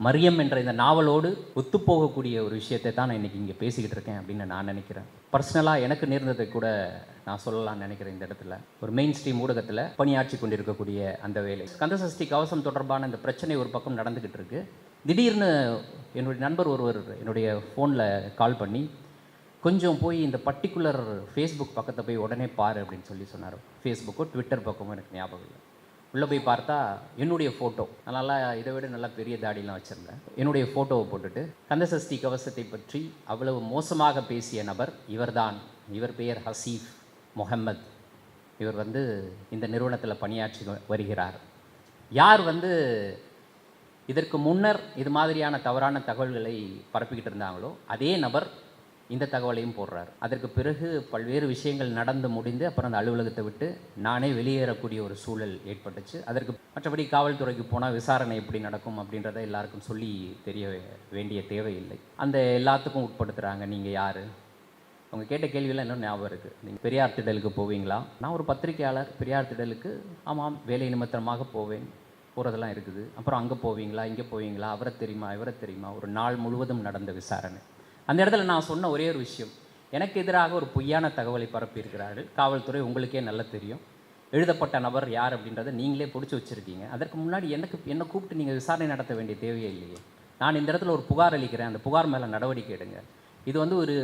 மரியம் என்ற இந்த நாவலோடு ஒத்துப்போகக்கூடிய ஒரு விஷயத்தை தான் நான் இன்றைக்கி இங்கே பேசிக்கிட்டு இருக்கேன் அப்படின்னு நான் நினைக்கிறேன். பர்சனலாக எனக்கு நேர்ந்ததை கூட நான் சொல்லலாம்னு நினைக்கிறேன். இந்த இடத்துல ஒரு மெயின் ஸ்ட்ரீம் ஊடகத்தில் பணியாற்றி கொண்டிருக்கக்கூடிய அந்த வேலை, கந்தசஷ்டி கவசம் தொடர்பான இந்த பிரச்சனை ஒரு பக்கம் நடந்துக்கிட்டு இருக்கு. திடீர்னு என்னுடைய நண்பர் ஒருவர் என்னுடைய ஃபோனில் கால் பண்ணி, கொஞ்சம் போய் இந்த பர்டிகுலர் ஃபேஸ்புக் பக்கத்தை போய் உடனே பாரு அப்படின்னு சொல்லி சொன்னார். ஃபேஸ்புக்கோ ட்விட்டர் பக்கமோ எனக்கு ஞாபகம் இல்லை. உள்ளே போய் பார்த்தா என்னுடைய ஃபோட்டோ, நல்லா இதை விட நல்லா பெரிய தாடிலாம் வச்சுருந்தேன், என்னுடைய ஃபோட்டோவை போட்டுட்டு கந்தசஷ்டி கவசத்தை பற்றி அவ்வளவு மோசமாக பேசிய நபர் இவர்தான். இவர் பெயர் ஹசீஃப் முஹம்மத். இவர் இந்த நிறுவனத்தில் பணியாற்றி வருகிறார். யார் இதற்கு முன்னர் இது மாதிரியான தவறான தகவல்களை பரப்பிக்கிட்டு இருந்தாங்களோ அதே நபர் இந்த தகவலையும் போடுறார். அதற்கு பிறகு பல்வேறு விஷயங்கள் நடந்து முடிந்து அப்புறம் அந்த அலுவலகத்தை விட்டு நானே வெளியேறக்கூடிய ஒரு சூழல் ஏற்பட்டுச்சு. அதற்கு மற்றபடி காவல்துறைக்கு போனால் விசாரணை எப்படி நடக்கும் அப்படின்றத எல்லாருக்கும் சொல்லி தெரிய வேண்டிய தேவையில்லை. அந்த எல்லாத்துக்கும் உட்படுத்துகிறாங்க. நீங்கள் யார்? அவங்க கேட்ட கேள்வியெல்லாம் இன்னும் ஞாபகம் இருக்குது. நீங்கள் பெரியார் திடலுக்கு போவீங்களா? நான் ஒரு பத்திரிகையாளர். பெரியார் திடலுக்கு ஆமாம், வேலை நிமித்தமாக போவேன், போகிறதெல்லாம் இருக்குது. அப்புறம் அங்கே போவீங்களா, இங்கே போவீங்களா, அவரை தெரியுமா, இவரை தெரியுமா? ஒரு நாள் முழுவதும் நடந்த விசாரணை. அந்த இடத்துல நான் சொன்ன ஒரே ஒரு விஷயம், எனக்கு எதிராக ஒரு பொய்யான தகவலை பரப்பியிருக்கிறார்கள் காவல்துறை. உங்களுக்கே நல்லா தெரியும் எழுதப்பட்ட நபர் யார் அப்படின்றத நீங்களே பிடிச்சி வச்சுருக்கீங்க. அதற்கு முன்னாடி என்னை கூப்பிட்டு நீங்கள் விசாரணை நடத்த வேண்டிய தேவையே இல்லையே. நான் இந்த இடத்துல ஒரு புகார் அளிக்கிறேன், அந்த புகார் மேலே நடவடிக்கை எடுங்க. இது ஒரு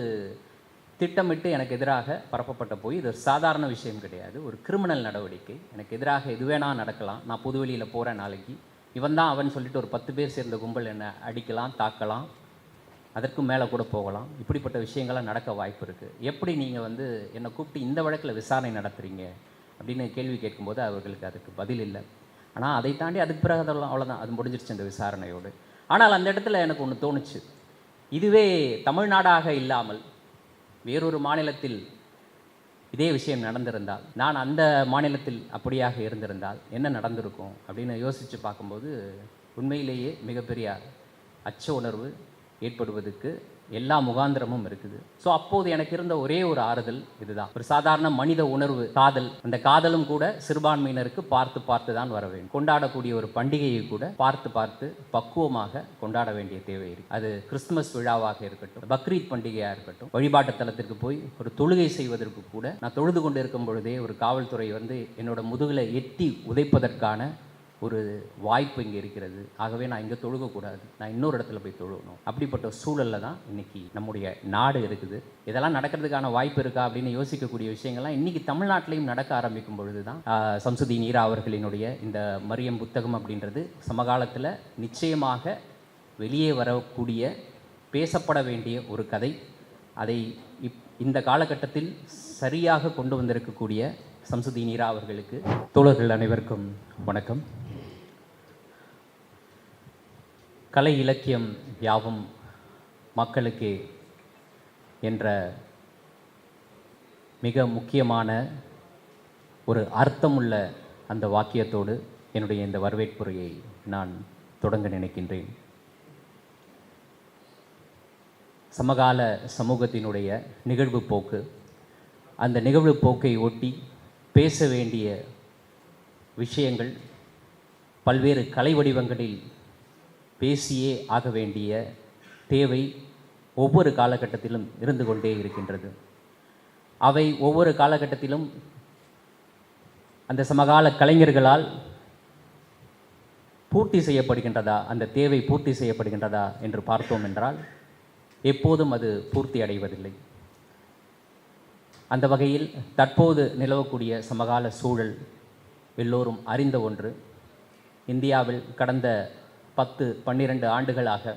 திட்டமிட்டு எனக்கு எதிராக பரப்பப்பட்ட போய் இது ஒரு சாதாரண விஷயம் கிடையாது, ஒரு கிரிமினல் நடவடிக்கை. எனக்கு எதிராக எது வேணால் நடக்கலாம். நான் பொதுவெளியில் போகிறேன், நாளைக்கு இவன் தான் அவன் சொல்லிட்டு ஒரு 10 பேர் சேர்ந்த கும்பல் என்னை அடிக்கலாம், தாக்கலாம், அதற்கு மேலே கூட போகலாம். இப்படிப்பட்ட விஷயங்கள்லாம் நடக்க வாய்ப்பு இருக்குது. எப்படி நீங்கள் என்னை கூப்பிட்டு இந்த வழக்கில் விசாரணை நடத்துகிறீங்க அப்படின்னு கேள்வி கேட்கும்போது அவர்களுக்கு அதுக்கு பதில் இல்லை. ஆனால் அதை தாண்டி அதுக்கு பிறகு அதெல்லாம் அவ்வளோதான், அது முடிஞ்சிருச்சு அந்த விசாரணையோடு. ஆனால் அந்த இடத்துல எனக்கு ஒன்று தோணுச்சு, இதுவே தமிழ்நாடாக இல்லாமல் வேறொரு மாநிலத்தில் இதே விஷயம் நடந்திருந்தால், நான் அந்த மாநிலத்தில் அப்படியாக இருந்திருந்தால் என்ன நடந்திருக்கும் அப்படின்னு யோசித்து பார்க்கும்போது உண்மையிலேயே மிகப்பெரிய அச்ச உணர்வு ஏற்படுவதற்கு எல்லா முகாந்திரமும் இருக்குது. ஸோ அப்போது எனக்கு இருந்த ஒரே ஒரு ஆறுதல் இதுதான், ஒரு சாதாரண மனித உணர்வு, காதல். அந்த காதலும் கூட சிறுபான்மையினருக்கு பார்த்து பார்த்து தான் வர வேண்டும். கொண்டாடக்கூடிய ஒரு பண்டிகையை கூட பார்த்து பார்த்து பக்குவமாக கொண்டாட வேண்டிய தேவை இருக்கு. அது கிறிஸ்துமஸ் விழாவாக இருக்கட்டும், பக்ரீத் பண்டிகையாக இருக்கட்டும், வழிபாட்டு தலத்திற்கு போய் ஒரு தொழுகை செய்வதற்கு கூட நான் தொழுது கொண்டு இருக்கும் பொழுதே ஒரு காவல்துறை என்னோட முதுகில் எட்டி உதைப்பதற்கான ஒரு வாய்ப்பு இங்கே இருக்கிறது. ஆகவே நான் இங்கே தொழுகக்கூடாது, நான் இன்னொரு இடத்துல போய் தொழுகணும். அப்படிப்பட்ட சூழலில் தான் இன்றைக்கி நம்முடைய நாடு இருக்குது. இதெல்லாம் நடக்கிறதுக்கான வாய்ப்பு இருக்கா அப்படின்னு யோசிக்கக்கூடிய விஷயங்கள்லாம் இன்றைக்கி தமிழ்நாட்டிலையும் நடக்க ஆரம்பிக்கும் பொழுது தான் சம்சுதீன் ஈரா அவர்களினுடைய இந்த மரியம் புத்தகம் அப்படின்றது சமகாலத்தில் நிச்சயமாக வெளியே வரக்கூடிய பேசப்பட வேண்டிய ஒரு கதை. அதை இந்த காலகட்டத்தில் சரியாக கொண்டு வந்திருக்கக்கூடிய சம்சுதீன் ஈரா அவர்களுக்கு, தோழர்கள் அனைவருக்கும் வணக்கம். கலை இலக்கியம் யாவும் மக்களுக்கே என்ற மிக முக்கியமான ஒரு அர்த்தமுள்ள அந்த வாக்கியத்தோடு என்னுடைய இந்த வரவேற்புரையை நான் தொடங்க நினைக்கின்றேன். சமகால சமூகத்தினுடைய நிகழ்வு போக்கு, அந்த நிகழ்வு போக்கை ஒட்டி பேச வேண்டிய விஷயங்கள் பல்வேறு கலை வடிவங்களில் பேசியே ஆக வேண்டிய தேவை ஒவ்வொரு காலகட்டத்திலும் இருந்து கொண்டே இருக்கின்றது. அவை ஒவ்வொரு காலகட்டத்திலும் அந்த சமகால கலைஞர்களால் பூர்த்தி செய்யப்படுகின்றதா, அந்த தேவை பூர்த்தி செய்யப்படுகின்றதா என்று பார்த்தோம் என்றால் எப்போதும் அது பூர்த்தி அடைவதில்லை. அந்த வகையில் தற்போது நிலவக்கூடிய சமகால சூழல் எல்லோரும் அறிந்த ஒன்று. இந்தியாவில் கடந்த 10-12 ஆண்டுகளாக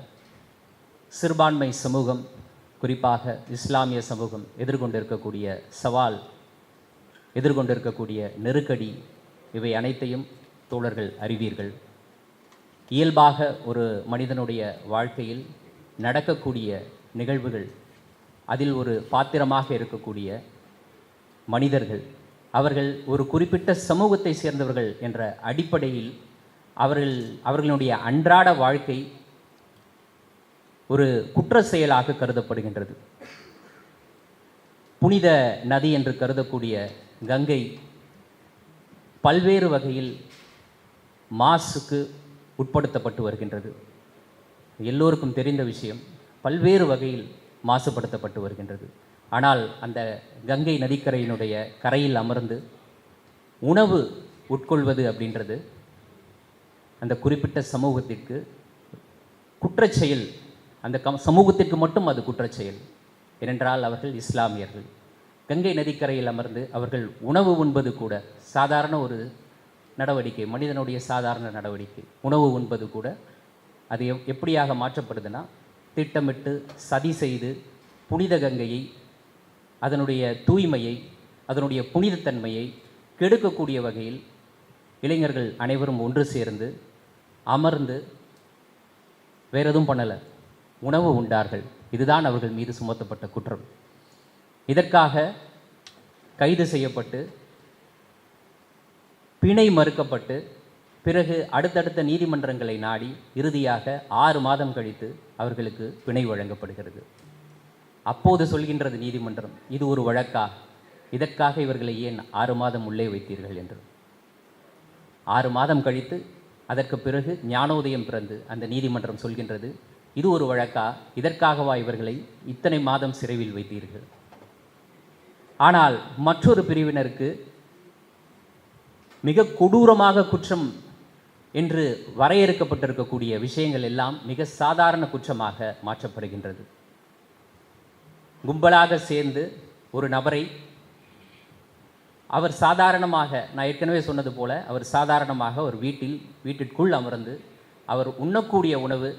சிறுபான்மை சமூகம், குறிப்பாக இஸ்லாமிய சமூகம் எதிர்கொண்டிருக்கக்கூடிய சவால், எதிர்கொண்டிருக்கக்கூடிய நெருக்கடி, இவை அனைத்தையும் தோழர்கள் அறிவீர்கள். இயல்பாக ஒரு மனிதனுடைய வாழ்க்கையில் நடக்கக்கூடிய நிகழ்வுகள், அதில் ஒரு பாத்திரமாக இருக்கக்கூடிய மனிதர்கள், அவர்கள் ஒரு குறிப்பிட்ட சமூகத்தை சேர்ந்தவர்கள் என்ற அடிப்படையில் அவர்களுடைய அன்றாட வாழ்க்கை ஒரு குற்ற செயலாக கருதப்படுகின்றது. புனித நதி என்று கருதக்கூடிய கங்கை பல்வேறு வகையில் மாசுக்கு உட்படுத்தப்பட்டு வருகின்றது. எல்லோருக்கும் தெரிந்த விஷயம், பல்வேறு வகையில் மாசுபடுத்தப்பட்டு வருகின்றது. ஆனால் அந்த கங்கை நதிக்கரையினுடைய கரையில் அமர்ந்து உணவு உட்கொள்வது அப்படின்றது அந்த குறிப்பிட்ட சமூகத்திற்கு குற்றச்செயல். அந்த சமூகத்திற்கு மட்டும் அது குற்றச்செயல். ஏனென்றால் அவர்கள் இஸ்லாமியர்கள். கங்கை நதிக்கரையில் அமர்ந்து அவர்கள் உணவு உண்பது கூட சாதாரண ஒரு நடவடிக்கை, மனிதனுடைய சாதாரண நடவடிக்கை. உணவு உண்பது கூட அது எப்படியாக மாற்றப்படுதுன்னா, திட்டமிட்டு சதி செய்து புனித கங்கையை, அதனுடைய தூய்மையை, அதனுடைய புனிதத்தன்மையை கெடுக்கக்கூடிய வகையில் இளைஞர்கள் அனைவரும் ஒன்று சேர்ந்து அமர்ந்து வேறு எதுவும் பண்ணலை, உணவு உண்டார்கள். இதுதான் அவர்கள் மீது சுமத்தப்பட்ட குற்றம். இதற்காக கைது செய்யப்பட்டு பிணை மறுக்கப்பட்டு பிறகு அடுத்தடுத்த நீதிமன்றங்களை நாடி இறுதியாக 6 மாதம் கழித்து அவர்களுக்கு பிணை வழங்கப்படுகிறது. அப்போது சொல்கின்றது நீதிமன்றம், இது ஒரு வழக்கா, இதற்காக இவர்களை ஏன் 6 மாதம் உள்ளே வைத்தீர்கள் என்று. 6 மாதம் கழித்து அதற்கு பிறகு ஞானோதயம் பிறந்து அந்த நீதிமன்றம் சொல்கின்றது, இது ஒரு வழக்கா, இதற்காகவா இவர்களை இத்தனை மாதம் சிறையில் வைத்தீர்கள். ஆனால் மற்றொரு பிரிவினருக்கு மிக கொடூரமாக குற்றம் என்று வரையறுக்கப்பட்டிருக்கக்கூடிய விஷயங்கள் எல்லாம் மிக சாதாரண குற்றமாக மாற்றப்படுகின்றது. கும்பலாக சேர்ந்து ஒரு நபரை அவர் சாதாரணமாக, நான் ஏற்கனவே சொன்னது போல, அவர் சாதாரணமாக ஒரு வீட்டிற்குள் அமர்ந்து அவர் உண்ணக்கூடிய உணவு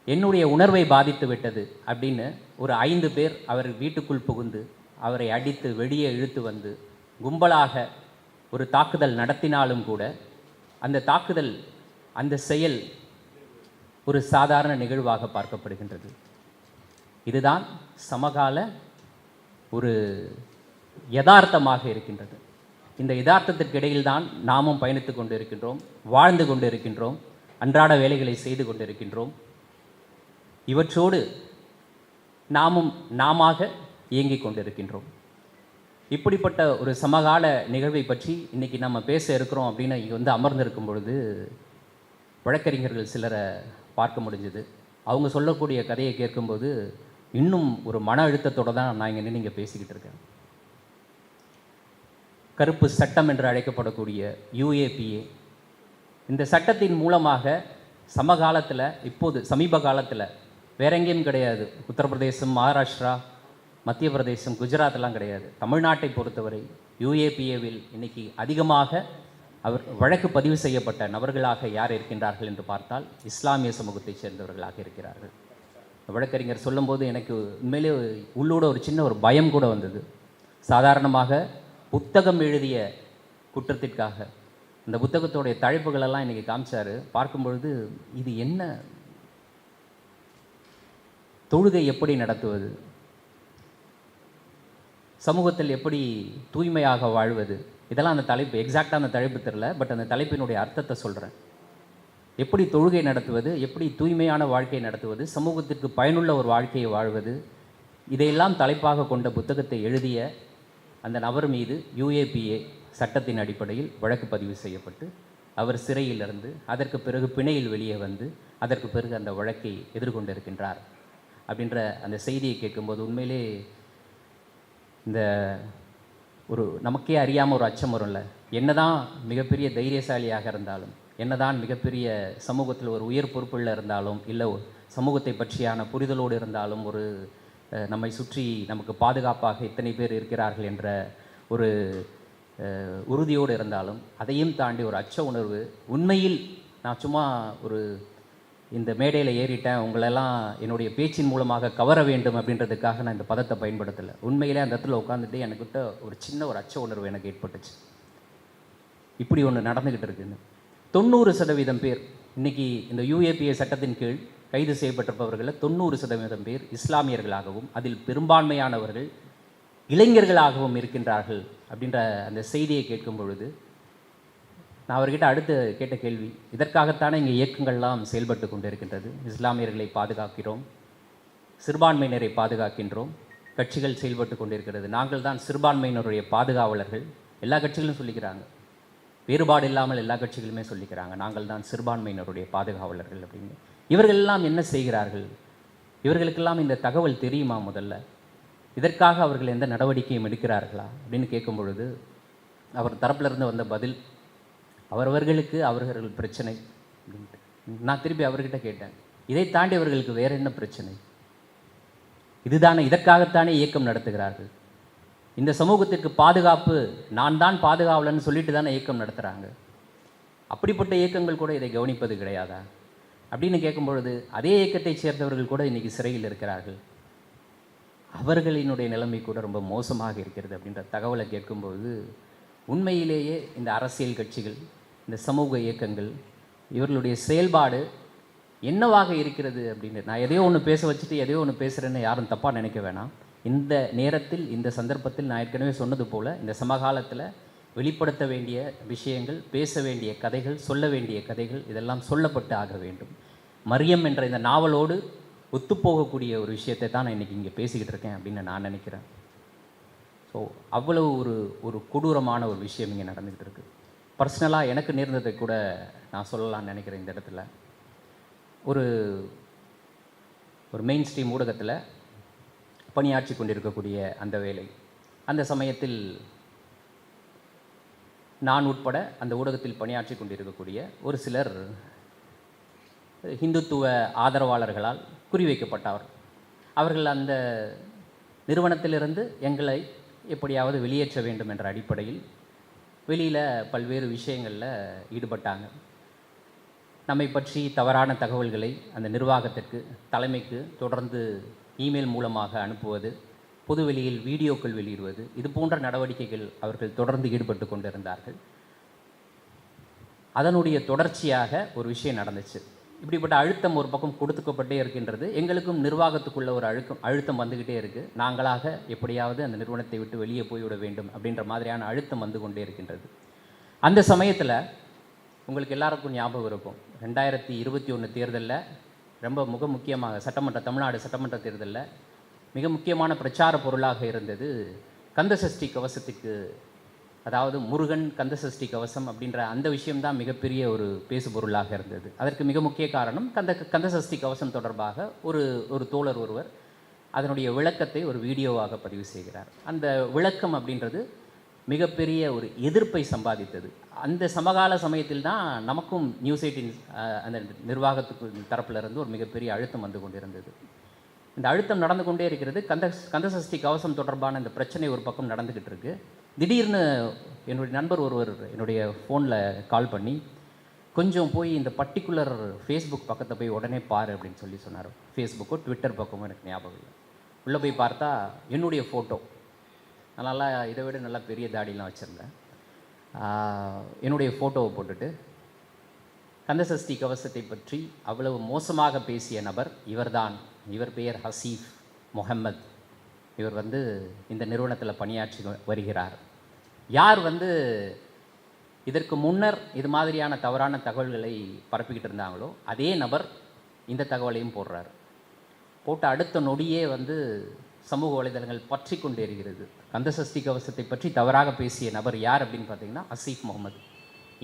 என்னுடைய உணர்வை பாதித்து விட்டது அப்படின்னு ஒரு 5 பேர் அவர் வீட்டுக்குள் புகுந்து அவரை அடித்து வெளியே இழுத்து வந்து கும்பலாக ஒரு தாக்குதல் நடத்தினாலும் கூட அந்த தாக்குதல், அந்த செயல் ஒரு சாதாரண நிகழ்வாக பார்க்கப்படுகின்றது. இதுதான் சமகால ஒரு யதார்த்தமாக இருக்கின்றது. இந்த யதார்த்தத்திற்கு இடையில்தான் நாமும் பயணித்து கொண்டு இருக்கின்றோம், வாழ்ந்து கொண்டு இருக்கின்றோம், அன்றாட வேலைகளை செய்து கொண்டு இருக்கின்றோம். இவற்றோடு நாமாக இயங்கிக் கொண்டிருக்கின்றோம். இப்படிப்பட்ட ஒரு சமகால நிகழ்வை பற்றி இன்றைக்கி நம்ம பேச இருக்கிறோம் அப்படின்னு இங்கே வந்து அமர்ந்திருக்கும் பொழுது வழக்கறிஞர்கள் சிலரை பார்க்க முடிஞ்சுது. அவங்க சொல்லக்கூடிய கதையை கேட்கும்போது இன்னும் ஒரு மன அழுத்தத்தோடு தான் நான் இங்கே நின்று பேசிக்கிட்டு இருக்கேன். கருப்பு சட்டம் என்று அழைக்கப்படக்கூடிய UAPA, இந்த சட்டத்தின் மூலமாக சமகாலத்தில், இப்போது சமீப காலத்தில் வேற எங்கேயும் கிடையாது, உத்தரப்பிரதேசம், மகாராஷ்டிரா, மத்திய பிரதேசம், குஜராத்லாம் கிடையாது, தமிழ்நாட்டை பொறுத்தவரை UAPAவில் இன்னைக்கு அதிகமாக வழக்கு பதிவு செய்யப்பட்ட நபர்களாக யார் இருக்கின்றார்கள் என்று பார்த்தால் இஸ்லாமிய சமூகத்தைச் சேர்ந்தவர்களாக இருக்கிறார்கள். வழக்கறிஞர் சொல்லும்போது எனக்கு உண்மையிலே உள்ளோட ஒரு சின்ன ஒரு பயம் கூட வந்தது. சாதாரணமாக புத்தகம் எழுதிய குற்றத்திற்காக இந்த புத்தகத்தோடைய தலைப்புகளெல்லாம் இன்றைக்கி காமிச்சார். பார்க்கும் பொழுது இது என்ன, தொழுகை எப்படி நடத்துவது, சமூகத்தில் எப்படி தூய்மையாக வாழ்வது, இதெல்லாம் அந்த தலைப்பு, எக்ஸாக்டாக அந்த தலைப்பு தெரியல, பட் அந்த தலைப்பினுடைய அர்த்தத்தை சொல்கிறேன். எப்படி தொழுகை நடத்துவது, எப்படி தூய்மையான வாழ்க்கையை நடத்துவது, சமூகத்திற்கு பயனுள்ள ஒரு வாழ்க்கையை வாழ்வது, இதையெல்லாம் தலைப்பாக கொண்ட புத்தகத்தை எழுதிய அந்த நபர் மீது UAPA சட்டத்தின் அடிப்படையில் வழக்கு பதிவு செய்யப்பட்டு அவர் சிறையிலிருந்து அதற்கு பிறகு பிணையில் வெளியே வந்து அதற்கு பிறகு அந்த வழக்கை எதிர்கொண்டிருக்கின்றார் அப்படின்ற அந்த செய்தியை கேட்கும்போது உண்மையிலே இந்த ஒரு நமக்கே அறியாமல் ஒரு அச்சம் வரும்ல. என்னதான் மிகப்பெரிய தைரியசாலியாக இருந்தாலும், என்னதான் மிகப்பெரிய சமூகத்தில் ஒரு உயர் பொறுப்புள்ள இருந்தாலும், இல்லை சமூகத்தை பற்றியான புரிதலோடு இருந்தாலும், ஒரு நம்மை சுற்றி நமக்கு பாதுகாப்பாக இத்தனை பேர் இருக்கிறார்கள் என்ற ஒரு உறுதியோடு இருந்தாலும், அதையும் தாண்டி ஒரு அச்ச உணர்வு. உண்மையில் நான் சும்மா ஒரு இந்த மேடையில் ஏறிட்டேன், உங்களெல்லாம் என்னுடைய பேச்சின் மூலமாக கவர வேண்டும் அப்படின்றதுக்காக நான் இந்த பதத்தை பயன்படுத்தலை. உண்மையிலே அந்த இடத்துல உட்காந்துட்டு எனக்கிட்ட ஒரு சின்ன ஒரு அச்ச உணர்வு எனக்கு ஏற்பட்டுச்சு. இப்படி ஒன்று நடந்துக்கிட்டு இருக்குன்னு. 90% பேர் இன்றைக்கி இந்த UAPA சட்டத்தின் கீழ் கைது செய்யப்பட்டிருப்பவர்களில் 90% பேர் இஸ்லாமியர்களாகவும் அதில் பெரும்பான்மையானவர்கள் இளைஞர்களாகவும் இருக்கின்றார்கள் அப்படின்ற அந்த செய்தியை கேட்கும் பொழுது நான் அவர்கிட்ட அடுத்து கேட்ட கேள்வி, இதற்காகத்தானே இங்கே இயக்கங்கள்லாம் செயல்பட்டு கொண்டு இருக்கின்றது. இஸ்லாமியர்களை பாதுகாக்கிறோம், சிறுபான்மையினரை பாதுகாக்கின்றோம், கட்சிகள் செயல்பட்டு கொண்டிருக்கிறது. நாங்கள் தான் சிறுபான்மையினருடைய பாதுகாவலர்கள். எல்லா கட்சிகளும் சொல்லிக்கிறாங்க, வேறுபாடு இல்லாமல் எல்லா கட்சிகளுமே சொல்லிக்கிறாங்க, நாங்கள் தான் சிறுபான்மையினருடைய பாதுகாவலர்கள் அப்படின்னு. இவர்களெல்லாம் என்ன செய்கிறார்கள்? இவர்களுக்கெல்லாம் இந்த தகவல் தெரியுமா? முதல்ல இதற்காக அவர்கள் எந்த நடவடிக்கையும் எடுக்கிறார்களா அப்படின்னு கேட்கும் பொழுது அவர் தரப்பிலிருந்து வந்த பதில், அவரவர்களுக்கு அவர்கள் பிரச்சனை அப்படின்ட்டு. நான் திருப்பி அவர்கிட்ட கேட்டேன், இதை தாண்டி அவர்களுக்கு வேறு என்ன பிரச்சனை? இதுதானே, இதற்காகத்தானே இயக்கம் நடத்துகிறார்கள். இந்த சமூகத்திற்கு பாதுகாப்பு, நான் தான் பாதுகாவலன்னு சொல்லிட்டு தானே இயக்கம் நடத்துகிறாங்க. அப்படிப்பட்ட இயக்கங்கள் கூட இதை கவனிப்பது கிடையாதா அப்படின்னு கேட்கும் பொழுது, அதே இயக்கத்தைச் சேர்ந்தவர்கள் கூட இன்றைக்கி சிறையில் இருக்கிறார்கள். அவர்களினுடைய நிலைமை கூட ரொம்ப மோசமாக இருக்கிறது அப்படின்ற தகவலை கேட்கும்போது, உண்மையிலேயே இந்த அரசியல் கட்சிகள், இந்த சமூக இயக்கங்கள், இவர்களுடைய செயல்பாடு என்னவாக இருக்கிறது அப்படின்னு. நான் எதையோ ஒன்று பேச வச்சுட்டு எதையோ ஒன்று பேசுகிறேன்னு யாரும் தப்பாக நினைக்க வேணாம். இந்த நேரத்தில், இந்த சந்தர்ப்பத்தில் நான் ஏற்கனவே சொன்னது போல், இந்த சமகாலத்தில் வெளிப்படுத்த வேண்டிய விஷயங்கள், பேச வேண்டிய கதைகள், சொல்ல வேண்டிய கதைகள் இதெல்லாம் சொல்லப்பட்டு ஆக வேண்டும். மரியம் என்ற இந்த நாவலோடு ஒத்துப்போகக்கூடிய ஒரு விஷயத்தை தான் நான் இன்றைக்கி இங்கே பேசிக்கிட்டு இருக்கேன் அப்படின்னு நான் நினைக்கிறேன். ஸோ அவ்வளவு ஒரு கொடூரமான ஒரு விஷயம் இங்கே நடந்துக்கிட்டு இருக்குது. பர்சனலாக எனக்கு நேர்ந்ததை கூட நான் சொல்லலாம்னு நினைக்கிறேன். இந்த இடத்துல ஒரு மெயின் ஸ்ட்ரீம் ஊடகத்தில் பணியாற்றி கொண்டிருக்கக்கூடிய அந்த வேலை, அந்த சமயத்தில் நான் உட்பட அந்த ஊடகத்தில் பணியாற்றி கொண்டிருக்கக்கூடிய ஒரு சிலர் ஹிந்துத்துவ ஆதரவாளர்களால் குறிவைக்கப்பட்டவர். அவர்கள் அந்த நிறுவனத்திலிருந்து எங்களை எப்படியாவது வெளியேற்ற வேண்டும் என்ற அடிப்படையில் வெளியில் பல்வேறு விஷயங்களில் ஈடுபட்டாங்க. நம்மை பற்றி தவறான தகவல்களை அந்த நிர்வாகத்திற்கு, தலைமைக்கு தொடர்ந்து இமெயில் மூலமாக அனுப்புவது, பொதுவெளியில் வீடியோக்கள் வெளியிடுவது, இது போன்ற நடவடிக்கைகள் அவர்கள் தொடர்ந்து ஈடுபட்டு கொண்டிருந்தார்கள். அதனுடைய தொடர்ச்சியாக ஒரு விஷயம் நடந்துச்சு. இப்படிப்பட்ட அழுத்தம் ஒரு பக்கம் கொடுத்துக்கப்பட்டே இருக்கின்றது. எங்களுக்கும் நிர்வாகத்துக்குள்ள ஒரு அழுத்தம் வந்துக்கிட்டே இருக்குது. நாங்களாக எப்படியாவது அந்த நிறுவனத்தை விட்டு வெளியே போய்விட வேண்டும் அப்படின்ற மாதிரியான அழுத்தம் வந்து கொண்டே இருக்கின்றது. அந்த சமயத்தில் உங்களுக்கு எல்லாருக்கும் ஞாபகம் இருக்கும், 2021 தேர்தலில் ரொம்ப முக்கியமாக தமிழ்நாடு சட்டமன்ற தேர்தலில் மிக முக்கியமான பிரச்சார பொருளாக இருந்தது கந்தசஷ்டி கவசத்துக்கு, அதாவது முருகன் கந்தசஷ்டி கவசம் அப்படின்ற அந்த விஷயம்தான் மிகப்பெரிய ஒரு பேசு பொருளாக இருந்தது. அதற்கு மிக முக்கிய காரணம், கந்தசஷ்டி கவசம் தொடர்பாக ஒரு தோழர் ஒருவர் அதனுடைய விளக்கத்தை ஒரு வீடியோவாக பதிவு செய்கிறார். அந்த விளக்கம் அப்படின்றது மிகப்பெரிய ஒரு எதிர்ப்பை சம்பாதித்தது. அந்த சமகால சமயத்தில் தான் நமக்கும் நியூஸ் 18 அந்த நிர்வாகத்துக்கு தரப்பிலிருந்து ஒரு மிகப்பெரிய அழுத்தம் வந்து கொண்டிருந்தது. இந்த அழுத்தம் நடந்து கொண்டே இருக்கிறது. கந்தசஷ்டி கவசம் தொடர்பான இந்த பிரச்சனை ஒரு பக்கம் நடந்துக்கிட்டு இருக்கு. திடீர்னு என்னுடைய நண்பர் ஒருவர் என்னுடைய ஃபோனில் கால் பண்ணி, கொஞ்சம் போய் இந்த பர்டிகுலர் ஃபேஸ்புக் பக்கத்தை போய் உடனே பாரு அப்படின்னு சொன்னார். ஃபேஸ்புக்கோ ட்விட்டர் பக்கமோ எனக்கு ஞாபகம் இல்லை. உள்ளே போய் பார்த்தா என்னுடைய ஃபோட்டோ, நல்லா இதை விட நல்லா பெரிய தாடிலாம் வச்சுருந்தேன், என்னுடைய ஃபோட்டோவை போட்டுட்டு கந்தசஷ்டி கவசத்தை பற்றி அவ்வளவு மோசமாக பேசிய நபர் இவர்தான். இவர் பெயர் ஹசீஃப் முஹம்மத். இவர் இந்த நிறுவனத்தில் பணியாற்றி வருகிறார். யார் இதற்கு முன்னர் இது மாதிரியான தவறான தகவல்களை பரப்பிக்கிட்டு இருந்தாங்களோ அதே நபர் இந்த தகவலையும் போடுறார். போட்ட அடுத்த நொடியே சமூக வலைதளங்கள் பற்றி கொண்டே இருக்கிறது. கந்தசஷ்டி கவசத்தை பற்றி தவறாக பேசிய நபர் யார் அப்படின்னு பார்த்தீங்கன்னா ஹசீஃப் முகமது.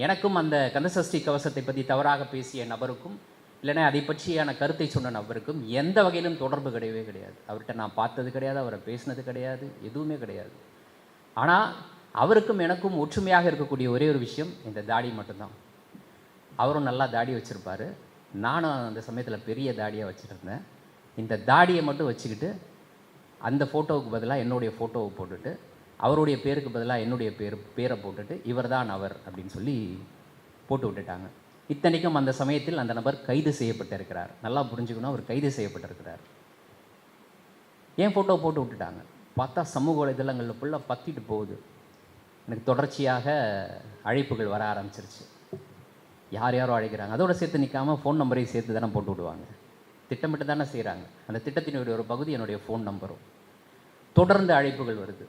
எனக்கும் அந்த கந்தசஷ்டி கவசத்தை பற்றி தவறாக பேசிய நபருக்கும், இல்லைனா அதை பற்றியான கருத்தை சொன்ன நபருக்கும் எந்த வகையிலும் தொடர்பு கிடையவே கிடையாது. அவர்கிட்ட நான் பார்த்தது கிடையாது, அவரை பேசினது கிடையாது, எதுவுமே கிடையாது. ஆனால் அவருக்கும் எனக்கும் ஒற்றுமையாக இருக்கக்கூடிய ஒரே ஒரு விஷயம் இந்த தாடி மட்டும்தான். அவரும் நல்லா தாடி வச்சுருப்பார், நானும் அந்த சமயத்தில் பெரிய தாடியாக வச்சுருந்தேன். இந்த தாடியை மட்டும் வச்சுக்கிட்டு அந்த ஃபோட்டோவுக்கு பதிலாக என்னுடைய ஃபோட்டோவை போட்டுட்டு, அவருடைய பேருக்கு பதிலாக என்னுடைய பேரை போட்டுட்டு இவர் தான் அவர் அப்படின்னு சொல்லி போட்டு விட்டுட்டாங்க. இத்தனைக்கும் அந்த சமயத்தில் அந்த நபர் கைது செய்யப்பட்டிருக்கிறார். நல்லா புரிஞ்சுக்கணும், அவர் கைது செய்யப்பட்டிருக்கிறார். ஏன் ஃபோட்டோ போட்டு விட்டுட்டாங்க? பார்த்தா சமூக வலைதளங்களில் ஃபுல்லாக பற்றிட்டு போகுது. எனக்கு தொடர்ச்சியாக அழைப்புகள் வர ஆரம்பிச்சிருச்சு. யார் யாரோ அழைக்கிறாங்க. அதோடு சேர்த்து நிற்காமல் ஃபோன் நம்பரையும் சேர்த்து தானே போட்டு விடுவாங்க. திட்டமிட்டு தானே செய்கிறாங்க. அந்த திட்டத்தினுடைய ஒரு பகுதி என்னுடைய ஃபோன் நம்பரும். தொடர்ந்து அழைப்புகள் வருது.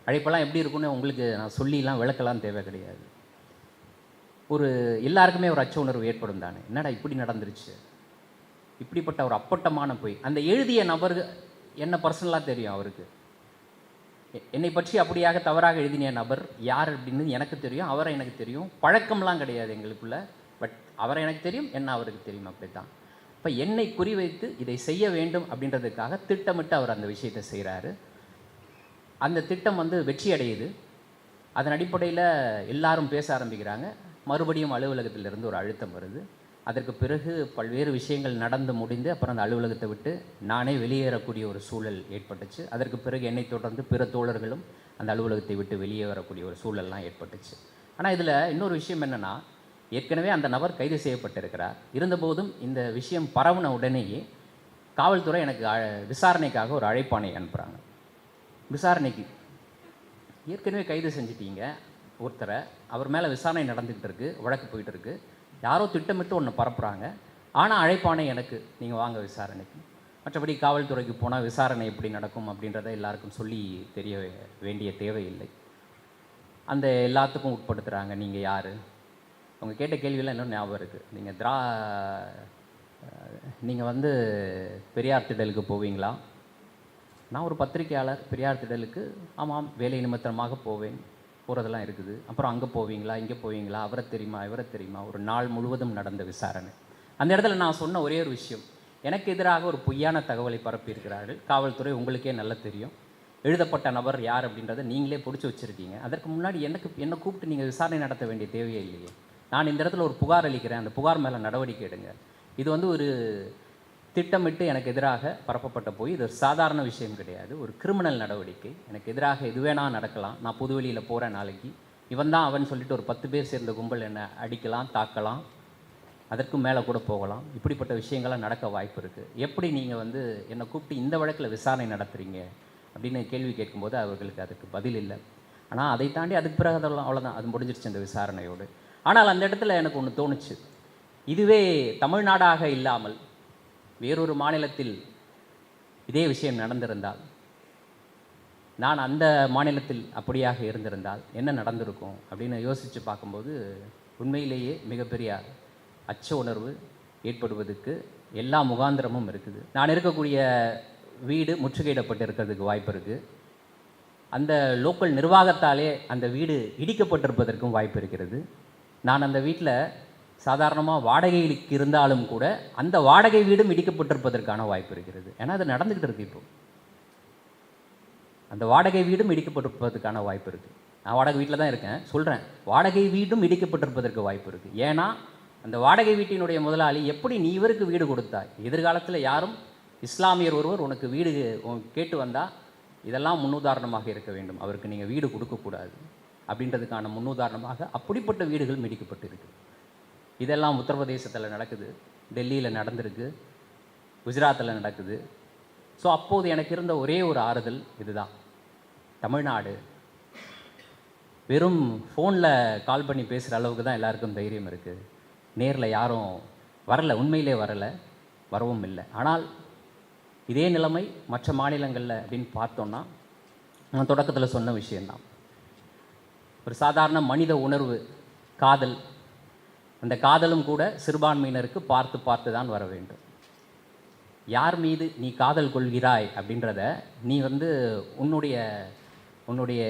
அழைப்பெல்லாம் எப்படி இருக்குன்னு உங்களுக்கு நான் சொல்லிலாம் விளக்கலாம் தேவை கிடையாது. எல்லாருக்குமே ஒரு அச்ச உணர்வு ஏற்படும் தானே, என்னடா இப்படி நடந்துருச்சு, இப்படிப்பட்ட ஒரு அப்பட்டமான பொய். அந்த எழுதிய நபர் என்ன பர்சனலாக தெரியும் அவருக்கு. என்னை பற்றி அப்படியாக தவறாக எழுதின நபர் யார் அப்படின்னு எனக்கு தெரியும், அவரை எனக்கு தெரியும். பழக்கம்லாம் கிடையாது எங்களுக்குள்ள. பட் அவரை எனக்கு தெரியும், என்ன அவருக்கு தெரியும். அப்படி தான் இப்போ என்னை குறிவைத்து இதை செய்ய வேண்டும் அப்படின்றதுக்காக திட்டமிட்டு அவர் அந்த விஷயத்தை செய்கிறாரு. அந்த திட்டம் வந்து வெற்றி அடையுது. அதன் அடிப்படையில் எல்லாரும் பேச ஆரம்பிக்கிறாங்க. மறுபடியும் அலுவலகத்திலிருந்து ஒரு அழுத்தம் வருது. அதற்கு பிறகு பல்வேறு விஷயங்கள் நடந்து முடிந்து அப்புறம் அந்த அலுவலகத்தை விட்டு நானே வெளியேறக்கூடிய ஒரு சூழல் ஏற்பட்டுச்சு. அதற்கு பிறகு என்னை தொடர்ந்து பிற தோழர்களும் அந்த அலுவலகத்தை விட்டு வெளியே வரக்கூடிய ஒரு சூழல்லாம் ஏற்பட்டுச்சு. ஆனால் இதில் இன்னொரு விஷயம் என்னென்னா, ஏற்கனவே அந்த நபர் கைது செய்யப்பட்டிருக்கிறார். இருந்தபோதும் இந்த விஷயம் பரவுன உடனேயே காவல்துறை எனக்கு விசாரணைக்காக ஒரு அழைப்பாணை அனுப்புகிறாங்க. விசாரணைக்கு ஏற்கனவே கைது செஞ்சிட்டீங்க ஒருத்தரை, அவர் மேலே விசாரணை நடந்துக்கிட்டு இருக்குது, வழக்கு போயிட்டு இருக்கு, யாரோ திட்டமிட்டு ஒன்று பரப்புகிறாங்க, ஆனால் அழைப்பாணை எனக்கு, நீங்கள் வாங்க விசாரணைக்கு. மற்றபடி காவல்துறைக்கு போனால் விசாரணை எப்படி நடக்கும் அப்படின்றத எல்லாருக்கும் சொல்லி தெரிய வேண்டிய தேவையில்லை. அந்த எல்லாத்துக்கும் உட்படுத்துகிறாங்க. நீங்கள் யார், அவங்க கேட்ட கேள்வியெல்லாம் இன்னும் ஞாபகம் இருக்குது. நீங்கள் வந்து பெரியார் திடலுக்கு போவீங்களா? நான் ஒரு பத்திரிகையாளர். பெரியார் திடலுக்கு ஆமாம், வேலை நிமித்தமாக போவேன், போகிறதெல்லாம் இருக்குது. அப்புறம் அங்கே போவீங்களா, இங்கே போவீங்களா, அவரை தெரியுமா, இவரை தெரியுமா? ஒரு நாள் முழுவதும் நடந்த விசாரணை. அந்த இடத்துல நான் சொன்ன ஒரே ஒரு விஷயம், எனக்கு எதிராக ஒரு பொய்யான தகவலை பரப்பியிருக்கிறார்கள். காவல்துறை உங்களுக்கே நல்லா தெரியும். எழுதப்பட்ட நபர் யார் அப்படின்றத நீங்களே பிடிச்சி வச்சுருக்கீங்க. அதற்கு முன்னாடி என்னை கூப்பிட்டு நீங்கள் விசாரணை நடத்த வேண்டிய தேவையே இல்லையே. நான் இந்த இடத்துல ஒரு புகார் அளிக்கிறேன், அந்த புகார் மேலே நடவடிக்கை எடுங்க. இது வந்து ஒரு திட்டமிட்டு எனக்கு எதிராக பரப்பப்பட்ட போய் இது ஒரு சாதாரண விஷயம் கிடையாது, ஒரு கிரிமினல் நடவடிக்கை. எனக்கு எதிராக எது வேணா நடக்கலாம். நான் பொதுவெளியில் போகிறேன் நாளைக்கு, இவன் தான் அவன் சொல்லிட்டு ஒரு 10 பேர் சேர்ந்த கும்பல் என்னை அடிக்கலாம், தாக்கலாம், அதற்கும் மேலே கூட போகலாம். இப்படிப்பட்ட விஷயங்கள்லாம் நடக்க வாய்ப்பு இருக்குது. எப்படி நீங்கள் வந்து என்னை கூப்பிட்டு இந்த வழக்கில் விசாரணை நடத்துகிறீங்க அப்படின்னு கேள்வி கேட்கும்போது அவர்களுக்கு அதுக்கு பதில் இல்லை. ஆனால் அதை தாண்டி அதுக்கு பிறகு அதெல்லாம் அவ்வளோதான், அது முடிஞ்சிருச்சு அந்த விசாரணையோடு. ஆனால் அந்த இடத்துல எனக்கு ஒன்று தோணுச்சு, இதுவே தமிழ்நாடாக இல்லாமல் வேறொரு மாநிலத்தில் இதே விஷயம் நடந்திருந்தால், நான் அந்த மாநிலத்தில் அப்படியாக இருந்திருந்தால் என்ன நடந்திருக்கும் அப்படின்னு யோசித்து பார்க்கும்போது உண்மையிலேயே மிகப்பெரிய அச்ச உணர்வு ஏற்படுவதற்கு எல்லா முகாந்திரமும் இருக்குது. நான் இருக்கக்கூடிய வீடு முற்றுகையிடப்பட்டு இருக்கிறதுக்கு வாய்ப்பு இருக்குது. அந்த லோக்கல் நிர்வாகத்தாலே அந்த வீடு இடிக்கப்பட்டிருப்பதற்கும் வாய்ப்பு இருக்கிறது. நான் அந்த வீட்டில் சாதாரணமாக வாடகைக்கு இருந்தாலும் கூட அந்த வாடகை வீடும் இடிக்கப்பட்டிருப்பதற்கான வாய்ப்பு இருக்கிறது. ஏன்னா அது நடந்துக்கிட்டு இருக்குது. இப்போ அந்த வாடகை வீடும் இடிக்கப்பட்டிருப்பதற்கான வாய்ப்பு இருக்குது. நான் வாடகை வீட்டில் தான் இருக்கேன், சொல்கிறேன், வாடகை வீடும் இடிக்கப்பட்டிருப்பதற்கு வாய்ப்பு இருக்குது. ஏன்னா அந்த வாடகை வீட்டினுடைய முதலாளி எப்படி நீ இவருக்கு வீடு கொடுத்தாய், எதிர்காலத்தில் யாரும் இஸ்லாமியர் ஒருவர் உனக்கு வீடு கேட்டு வந்தால் இதெல்லாம் முன்னுதாரணமாக இருக்க வேண்டும், அவருக்கு நீங்கள் வீடு கொடுக்கக்கூடாது அப்படின்றதுக்கான முன்னுதாரணமாக அப்படிப்பட்ட வீடுகள் மிடிக்கப்பட்டு இருக்குது. இதெல்லாம் உத்தரப்பிரதேசத்தில் நடக்குது, டெல்லியில் நடந்திருக்கு, குஜராத்தில் நடக்குது. ஸோ அப்போது எனக்கு இருந்த ஒரே ஒரு ஆறுதல் இதுதான், தமிழ்நாடு வெறும் ஃபோனில் கால் பண்ணி பேசுகிற அளவுக்கு தான் எல்லாருக்கும் தைரியம் இருக்குது. நேரில் யாரும் வரலை, உண்மையிலே வரலை, வரவும் இல்லை. ஆனால் இதே நிலைமை மற்ற மாநிலங்களில் அப்படின்னு பார்த்தோன்னா, நான் தொடக்கத்தில் சொன்ன விஷயந்தான், ஒரு சாதாரண மனித உணர்வு, காதல், அந்த காதலும் கூட சிறுபான்மையினருக்கு பார்த்து பார்த்து தான் வர வேண்டும். யார் மீது நீ காதல் கொள்கிறாய் அப்படின்றத நீ வந்து உன்னுடைய உன்னுடைய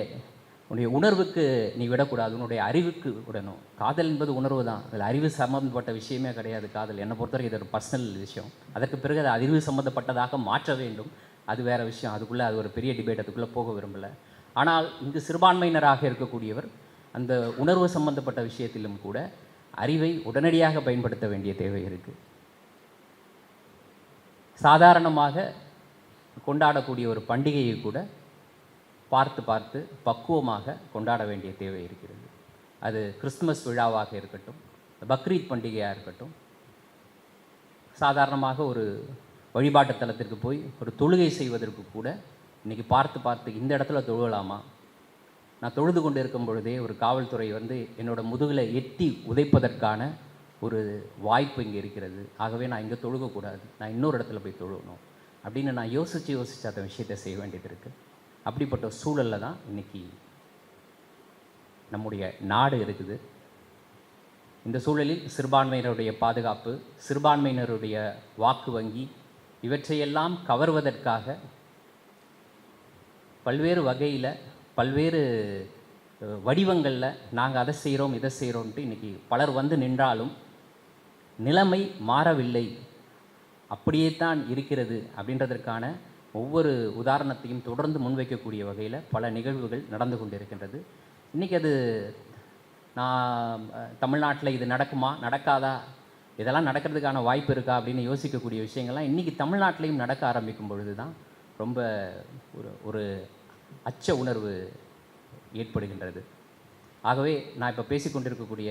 உன்னுடைய உணர்வுக்கு நீ விடக்கூடாது, உன்னுடைய அறிவுக்கு விடணும். காதல் என்பது உணர்வு தான், அதில் அறிவு சம்மந்தப்பட்ட விஷயமே கிடையாது காதல். என்னை பொறுத்தவரைக்கும் இது ஒரு பர்சனல் விஷயம். அதற்கு பிறகு அது அறிவு சம்மந்தப்பட்டதாக மாற்ற வேண்டும், அது வேறு விஷயம். அதுக்குள்ளே அது ஒரு பெரிய டிபேட், அதுக்குள்ளே போக விரும்பலை. ஆனால் இங்கு சிறுபான்மையினராக இருக்கக்கூடியவர் அந்த உணர்வு சம்பந்தப்பட்ட விஷயத்திலும் கூட அறிவை உடனடியாக பயன்படுத்த வேண்டிய தேவை இருக்குது. சாதாரணமாக கொண்டாடக்கூடிய ஒரு பண்டிகையை கூட பார்த்து பார்த்து பக்குவமாக கொண்டாட வேண்டிய தேவை இருக்கிறது. அது கிறிஸ்துமஸ் விழாவாக இருக்கட்டும், பக்ரீத் பண்டிகையாக இருக்கட்டும், சாதாரணமாக ஒரு வழிபாட்டு தலத்திற்கு போய் ஒரு தொழுகை செய்வதற்கு கூட இன்றைக்கி பார்த்து பார்த்து இந்த இடத்துல தொழுகலாமா, நான் தொழுது கொண்டு இருக்கும் பொழுதே ஒரு காவல்துறை வந்து என்னோடய முதுகில் எட்டி உதைப்பதற்கான ஒரு வாய்ப்பு இங்கே இருக்கிறது, ஆகவே நான் இங்கே தொழுகக்கூடாது, நான் இன்னொரு இடத்துல போய் தொழுகணும் அப்படின்னு நான் யோசித்து அந்த விஷயத்தை செய்ய வேண்டியது இருக்குது. அப்படிப்பட்ட சூழலில் தான் இன்றைக்கி நம்முடைய நாடு இருக்குது. இந்த சூழலில் சிறுபான்மையினருடைய பாதுகாப்பு, சிறுபான்மையினருடைய வாக்கு வங்கி, இவற்றையெல்லாம் கவர்வதற்காக பல்வேறு வகையில் பல்வேறு வடிவங்களில் நாங்கள் அதை செய்கிறோம் இதை செய்கிறோன்ட்டு இன்றைக்கி பலர் வந்து நின்றாலும் நிலைமை மாறவில்லை. அப்படியே தான் இருக்கிறது அப்படின்றதற்கான ஒவ்வொரு உதாரணத்தையும் தொடர்ந்து முன்வைக்கக்கூடிய வகையில் பல நிகழ்வுகள் நடந்து கொண்டிருக்கின்றது. இன்றைக்கி அது நான் தமிழ்நாட்டில் இது நடக்குமா நடக்காதா, இதெல்லாம் நடக்கிறதுக்கான வாய்ப்பு இருக்கா அப்படின்னு யோசிக்கக்கூடிய விஷயங்கள்லாம் இன்றைக்கி தமிழ்நாட்டிலையும் நடக்க ஆரம்பிக்கும் பொழுது தான் ரொம்ப ஒரு அச்ச உணர்வு ஏற்படுகின்றது. ஆகவே நான் இப்போ பேசிக்கொண்டிருக்கக்கூடிய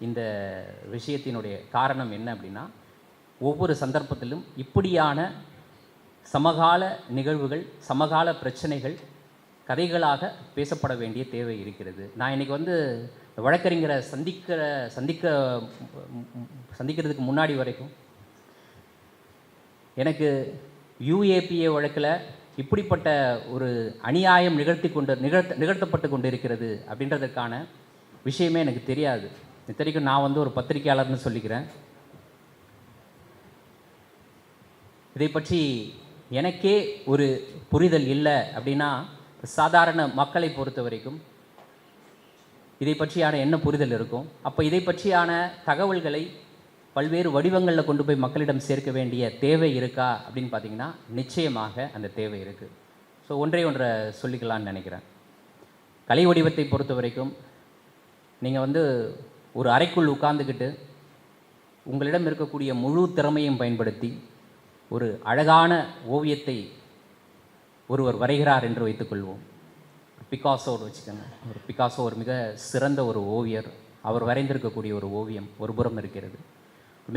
இந்த விஷயத்தினுடைய காரணம் என்ன அப்படின்னா, ஒவ்வொரு சந்தர்ப்பத்திலும் இப்படியான சமகால நிகழ்வுகள், சமகால பிரச்சனைகள் கதைகளாக பேசப்பட வேண்டிய தேவை இருக்கிறது. நான் இன்றைக்கி வழக்கறிஞரை சந்திக்கிறதுக்கு முன்னாடி வரைக்கும் எனக்கு யுஏபிஏ வழக்கில் இப்படிப்பட்ட ஒரு அநியாயம் நிகழ்த்தப்பட்டு கொண்டு இருக்கிறது அப்படின்றதுக்கான விஷயமே எனக்கு தெரியாது. இத்தனைக்கும் நான் ஒரு பத்திரிகையாளர்னு சொல்லிக்கிறேன். இதை பற்றி எனக்கே ஒரு புரிதல் இல்லை அப்படின்னா, சாதாரண மக்களை பொறுத்த வரைக்கும் இதை பற்றியான என்ன புரிதல் இருக்கும்? அப்போ இதை பற்றியான தகவல்களை பல்வேறு வடிவங்களில் கொண்டு போய் மக்களிடம் சேர்க்க வேண்டிய தேவை இருக்கா அப்படின்னு பார்த்தீங்கன்னா, நிச்சயமாக அந்த தேவை இருக்குது. ஸோ ஒன்றை சொல்லிக்கலான்னு நினைக்கிறேன். கலை வடிவத்தை பொறுத்த வரைக்கும் நீங்கள் ஒரு அறைக்குள் உட்கார்ந்துக்கிட்டு உங்களிடம் இருக்கக்கூடிய முழு திறமையும் பயன்படுத்தி ஒரு அழகான ஓவியத்தை ஒருவர் வரைகிறார் என்று வைத்துக்கொள்வோம். பிகாசோன்னு வச்சுக்கோங்க. பிகாசோ ஒரு மிக சிறந்த ஒரு ஓவியர். அவர் வரைந்திருக்கக்கூடிய ஒரு ஓவியம் ஒரு புறம் இருக்கிறது.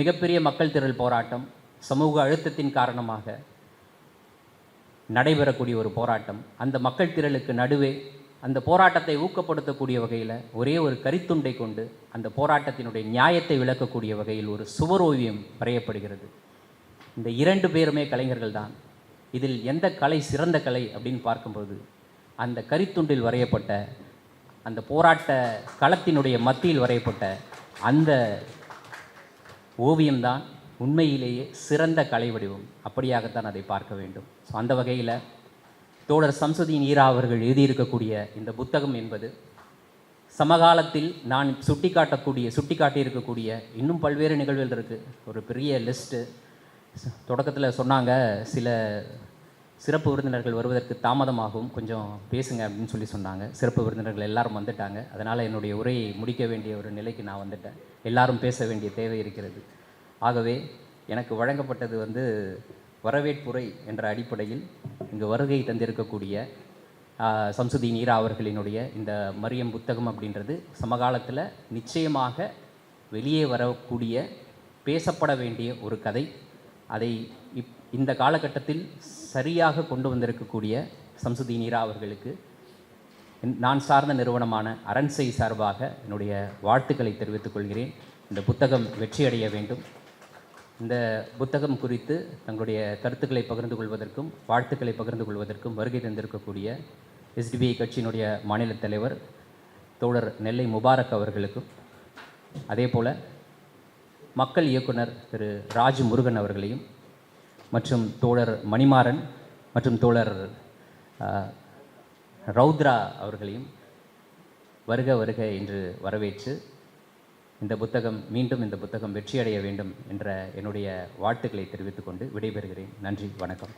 மிகப்பெரிய மக்கள் திரள் போராட்டம், சமூக அழுத்தத்தின் காரணமாக நடைபெறக்கூடிய ஒரு போராட்டம். அந்த மக்கள் திரளுக்கு நடுவே அந்த போராட்டத்தை ஊக்கப்படுத்தக்கூடிய வகையில் ஒரே ஒரு கரித்துண்டை கொண்டு அந்த போராட்டத்தினுடைய நியாயத்தை விளக்கக்கூடிய வகையில் ஒரு சுவர் ஓவியம் வரையப்படுகிறது. இந்த 2 பேருமே கலைஞர்கள் தான். இதில் எந்த கலை சிறந்த கலை அப்படின்னு பார்க்கும்போது, அந்த கரித்துண்டில் வரையப்பட்ட அந்த போராட்ட களத்தினுடைய மத்தியில் வரையப்பட்ட அந்த ஓவியம்தான் உண்மையிலேயே சிறந்த கலை வடிவம். அப்படியாகத்தான் அதை பார்க்க வேண்டும். ஸோ அந்த வகையில் தோழர் சம்சுதீன் ஈரா அவர்கள் எழுதியிருக்கக்கூடிய இந்த புத்தகம் என்பது சமகாலத்தில் நான் சுட்டிக்காட்டியிருக்கக்கூடிய இன்னும் பல்வேறு நிகழ்வுகள் இருக்குது. ஒரு பெரிய லிஸ்ட்டு. தொடக்கத்தில் சொன்னாங்க, சில சிறப்பு விருந்தினர்கள் வருவதற்கு தாமதமாகவும் கொஞ்சம் பேசுங்க அப்படின்னு சொன்னாங்க. சிறப்பு விருந்தினர்கள் எல்லாரும் வந்துட்டாங்க. அதனால் என்னுடைய உரையை முடிக்க வேண்டிய ஒரு நிலைக்கு நான் வந்துட்டேன். எல்லாரும் பேச வேண்டிய தேவை இருக்கிறது. ஆகவே எனக்கு வழங்கப்பட்டது வரவேற்புரை என்ற அடிப்படையில் இங்கு வருகை தந்திருக்கக்கூடிய சம்சுதீன் ஈரா அவர்களினுடைய இந்த மரியம் புத்தகம் அப்படின்றது சமகாலத்தில் நிச்சயமாக வெளியே வரக்கூடிய பேசப்பட வேண்டிய ஒரு கதை. அதை இந்த காலகட்டத்தில் சரியாக கொண்டு வந்திருக்கக்கூடிய சம்சுதீன் ஈரா அவர்களுக்கு நான் சார்ந்த நிறுவனமான அரண்சை சார்பாக என்னுடைய வாழ்த்துக்களை தெரிவித்துக் கொள்கிறேன். இந்த புத்தகம் வெற்றியடைய வேண்டும். இந்த புத்தகம் குறித்து தங்களுடைய கருத்துக்களை பகிர்ந்து கொள்வதற்கும் வாழ்த்துக்களை பகிர்ந்து கொள்வதற்கும் வருகை தந்திருக்கக்கூடிய எஸ்டிபிஐ கட்சியினுடைய மாநில தலைவர் தோழர் நெல்லை முபாரக் அவர்களுக்கும், அதே போல் மக்கள் இயக்குனர் திரு ராஜ் முருகன் அவர்களையும் மற்றும் தோழர் மணிமாறன் மற்றும் தோழர் ரௌத்ரா அவர்களையும் வருக என்று வரவேற்று இந்த புத்தகம் வெற்றியடைய வேண்டும் என்ற என்னுடைய வாழ்த்துக்களை தெரிவித்துக் கொண்டு விடைபெறுகிறேன். நன்றி, வணக்கம்.